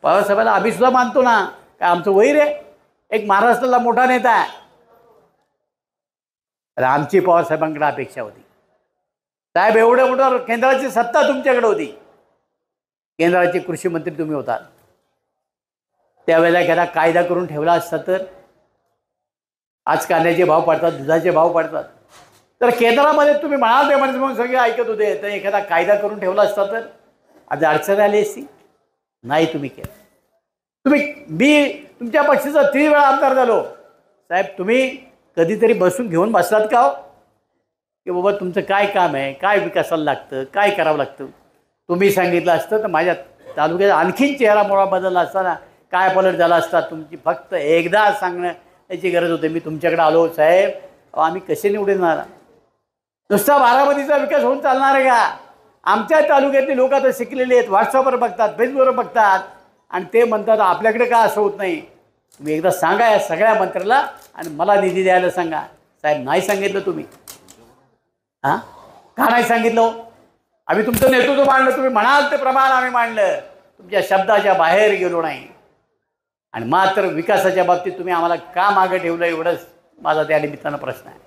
पवारसाहेबांना आम्ही सुद्धा मानतो ना, काय आमचं वैर आहे? एक महाराष्ट्राला मोठा नेता आहे. तर आमची पवारसाहेबांकडे अपेक्षा होती, साहेब एवढं मोठं केंद्राची सत्ता तुमच्याकडे होती, केंद्राचे कृषी मंत्री तुम्ही होता, त्यावेळेला एखादा कायदा करून ठेवला असता तर. आज कांद्याचे भाव पडतात, दुधाचे भाव पडतात, तर केंद्रामध्ये तुम्ही म्हणाल ते म्हणजे म्हणून सगळे ऐकत होते, तर एखादा कायदा करून ठेवला असता तर आज अडचण आली असती. नाही तुम्ही केलं. मी तुमच्या पक्षाचा 3 वेळा आमदार झालो. साहेब तुम्ही कधीतरी घेऊन बसलात का हो, की बाबा तुमचं काय काम आहे, काय विकासाला लागतं, काय करावं लागतं? तुम्ही सांगितलं असतं तर माझ्या तालुक्यात आणखीन चेहरा मोळा बदलला असताना काय पलट झाला असता. तुमची फक्त एकदा सांगण्याची गरज होती. मी तुमच्याकडे आलो, साहेब आम्ही कसे निवडणार? नुसता बारामतीचा विकास होऊन चालणार आहे का? आमच्या तालुक्यातले लोक आता शिकलेले आहेत, व्हॉट्सअपवर बघतात, फेसबुकवर बघतात, आणि ते म्हणतात आपल्याकडे का असं होत नाही. तुम्ही एकदा सांगा या सगळ्या मंत्र्याला आणि मला निधी द्यायला सांगा. साहेब नाही सांगितलं तुम्ही. हां का नाही सांगितलं? आम्ही तुमचं नेतृत्व मांडलं, तुम्ही म्हणाल ते प्रमाण आम्ही मांडलं, तुमच्या शब्दाच्या बाहेर गेलो नाही. आणि मात्र विकासाच्या बाबतीत तुम्ही आम्हाला का मागे ठेवलं, एवढंच माझा त्या निमित्तानं प्रश्न आहे.